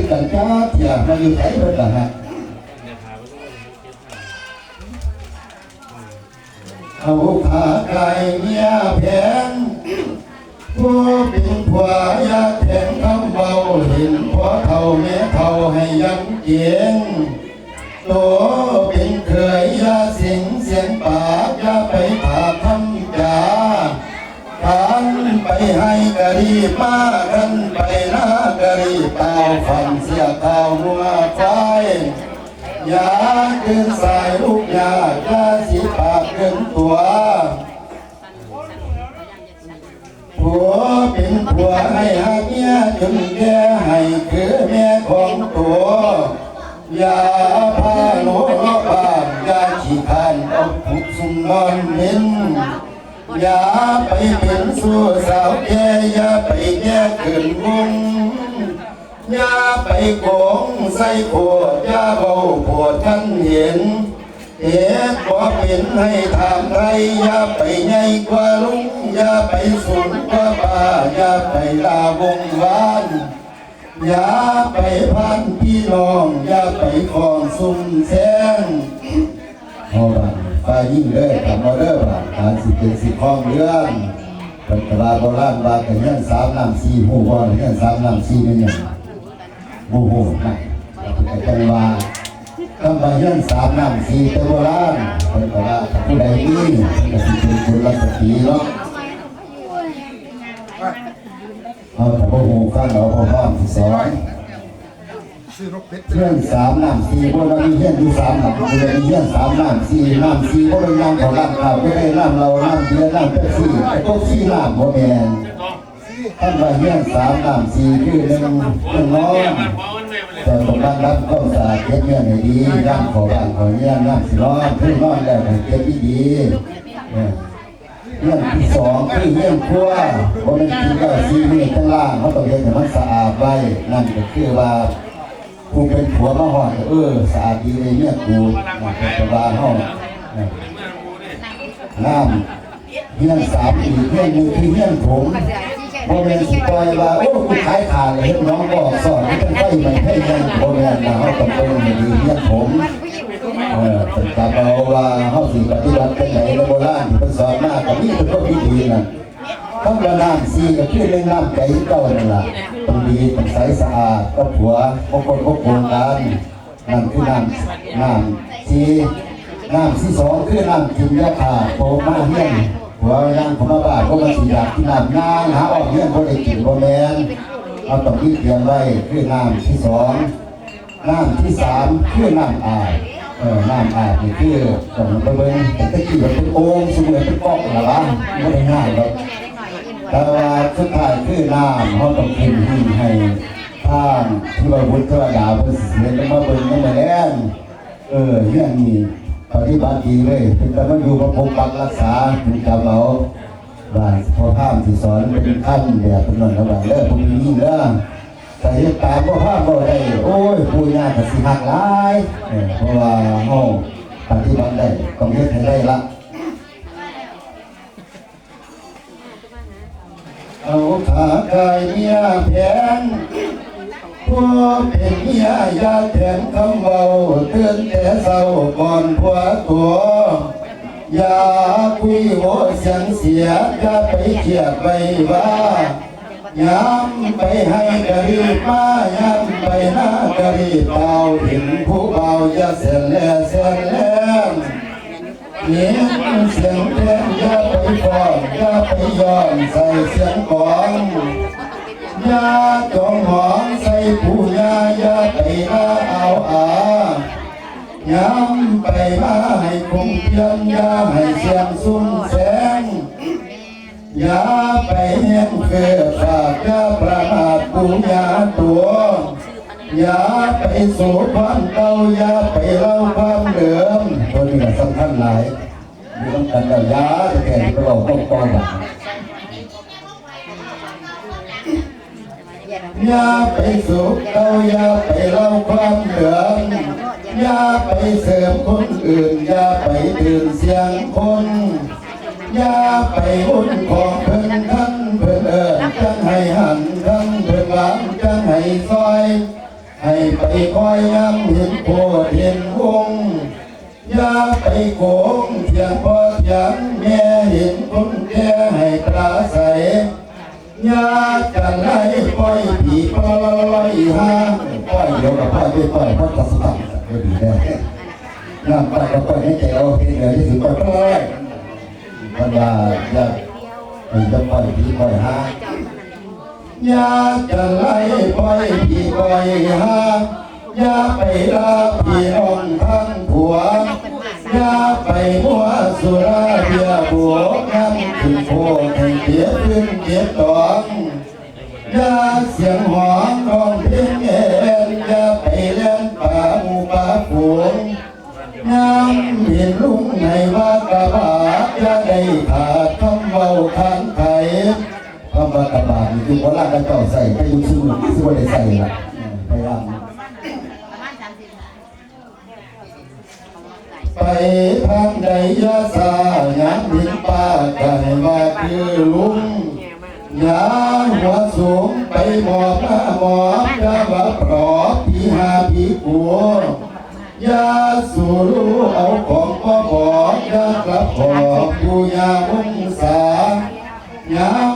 กันจ้าเที่ยมาอยู่ไหนเพิ่นล่ะฮะเอาขาไก่เมียแพงผู้เป็นผัวยาแทงคำเบาเห็นผัวเท่าแม่เท่าให้ยังเกียงโตเป็นเคยยาเสียงปากยาไปถาคำจากันไปให้กะรีมากันไปหน้ากะรีเต้าฟันเสียเต้าหัวใจยาขึ้นสายลูกยายาสีปากขึ้นตัวผัวเป็นผัวให้หาเมียจนแก่ให้คือแม่ของตัวยาพาโนรบ้านยาขี้คานเอาผุกสุ่มนอนเม้นอย่าไปเป็นสู้สาวแก่อย่าไปแก่เกินวงอย่าไปโกงใส่โคตรอย่าเบาปวดท่านเห็นเหตุบ่เป็นให้ถามใครอย่าไปใหญ่กว่าลุงอย่าไปสูงกว่าป่าอย่าไปลาวงวานอย่าไปพันพี่น้องอย่าไปคลองซุ่มแซงเอาบ้างไปยิ่งเลยทำมาเด้อบ้างการสิเป็นสิคล้องเรื่องเป็นตลาดโบราณบากันเงี้ยสามน้ำสี่หูบ่อเงี้ยสามน้ำสี่เป็นยังโอ้โหนะแต่กันว่าคำว่าเงี้ยสามน้ำสี่แต่โบราณเป็นตลาดผู้ใดนี่ก็สิเป็นคนละสติเนาะเอาแต่พวกหูฟังเราพอพร้อมสอนเพื่อนสามน้ำสี่พวกเรามีเพื่อนอยู่สามหลักเลยมีเพื่อนสามน้ำสี่พวกเราน้ำของน้ำข้าวไม่ได้น้ำเราน้ำเบียร์น้ำเป๊ปซี่ไอ้พวกสี่น้ำโมแมนท่านว่าเพื่อนสามน้ำสี่คือหนึ่งน้องแต่ตรงนั้นรับก็สะอาดเก็บเงี้ยในดีน้ำของบ้านของเงี้ยน้ำสีร้อนขึ้นร้อนแล้วเก็บดีเรื่องที่สองคือเรื่องครัวเพราะมันกินก็ซีเมฆข้างล่างเขาต้องเรียนให้มันสะอาดไว้นั่นก็คือว่าผู้เป็นผัวมาหอดสะอาดดีเลยเนี่ยกูแต่ว่าห้องน้ำเฮี้ยนสามอีกเฮี้ยนหนึ่งคือเฮี้ยนผมโมเมนต์สปอยว่าโอ้กูขายขาดเลยน้องบอกสอนเป็นไฟมันให้ยังโมเมนต์นะเขาต้องเป็นดีเฮี้ยนผมเป็นการเอาว่าเขาสิปฏิบัติเป็นไหนโบราณเป็นสอนมากกับนี่เป็นพวกพิธีนะทั้งระน้ำซีก็คือเรื่องน้ำใจเก่านั่นแหละต้องดีต้องใสสะอาดก็ผัวพวกคนพวกโครงการนั่นคือน้ำซีน้ำที่สองคือน้ำกินยาขาโผล่มาเฮี้ยนผัวนั่งผมมาบ้านก็มาสีอยากกินน้ำนางหาออกเฮี้ยนพอได้กินพอแมนเอาต้องคิดเตรียมไว้คือน้ำที่สองน้ำที่สามคือน้ำอาบน้ำอาบนี่คือต้องไปเบิ่งแต่ตะกี้มันเป็นโอ่งสมุนเป็นก๊อกหรอวะไม่ได้ง่ายหรอกแต่ว่าสุดท้ายคือน้ำเขาต้องกินให้ท่านที่ว่าพุทธดาเป็นเสียงมาเบิ่งนั่นแหละเรื่องนี้ปฏิบัติดีเลยเป็นแต่มันอยู่กับปกปักรักษาเป็นจำเอาว่าพอภาพที่สอนเป็นขั้นแบบเป็นนั่นว่าเลิกพวกนี้เรื่องแต่เหตุการณ์พอภาพก็ได้โอ้ยปุยยากกับสิหักหลายเพราะว่าห้องปฏิบัติได้ต้องเฮ็ดให้ได้ละเอาขาไก่เมียแพงผู้เป็นเมียยาแทนคำเบาเตือนแต่เศร้าก่อนผัวตัวอย่าคุยโหเสียงเสียอย่าไปเกียดไปว่าย้ำไปให้กะรีมาย้ำไปหน้ากะรีเบาถึงผู้เบาอย่าเสียแลเสียแลเสียงเสียงแทนอย่าไปฟ้อนอย่าไปย้อนใส่เสียงกลองอย่าจงหองใส่ผู้อย่าไปละเอาย้ำไปมาให้คงเพียงอย่าให้เสียงสุ่มแสงอย่าไปเห็นเกิดฝากอย่าประมาทผู้ตัวอย่าไปสู่ความเก่าอย่าไปเล่าความเดิมตัวนี้สำคัญหลายมีต้องการแต่ยาจะแก่ตลอดต้องกองแบบอย่าไปสู่เก่าอย่าไปเล่าความเดิมอย่าไปเสริมคนอื่นอย่าไปดื่มเสียงคนอย่าไปหุ่นของเพิ่นทั้งเพิ่นจังให้หันทั้งเพิ่นหลังจังให้ซอย ให้ไปคอยย้ำเห็นโพดเห็นวงอย่าไปโกงเถียงพอเถียงแม่เห็นคนแก่ให้ปราศัยอย่ากันไล่ปล่อยผีปล่อยห้างปล่อยเดี๋ยวกับปล่อยไปปล่อยเพราะตัดสตังค์ก็ดีแน่น้ำปล่อยก็ปล่อยให้ใจเราเพียงเดียวที่สุดปล่อยปล่อยบรรดาอย่าจะปล่อยผีปล่อยห้างอย่าจะไล่ปล่อยผีปล่อยห้างอย่าไปลาพี่น้องทั้งผัวอย่าไปมัวสุราเบียบัวน้ำขึ้นโพให้เกียบขึ้นเกียบตองอย่าเสียงหวานร้องเพลงเอ็นอย่าไปเล่นป่าหมู่ป่าฝูงน้ำเห็นลุงในว่ากระบาดอย่าได้ขาดคำเว้าทางไทยคำว่ากระบาดนี่คือโบราณกันเก่าใส่ไปยุ่งซึ่งไม่ได้ใส่ละพยายามไปทางใดยาสาหยาดินป่ากันว่าคือลุงยาหัวสูงไปหมอบหน้าหมอบยาว่าปลอบพี่หาพี่กัวยาสู่รู้เอาของพ่อบอกยากลับขอบผู้ยามุ่งสายา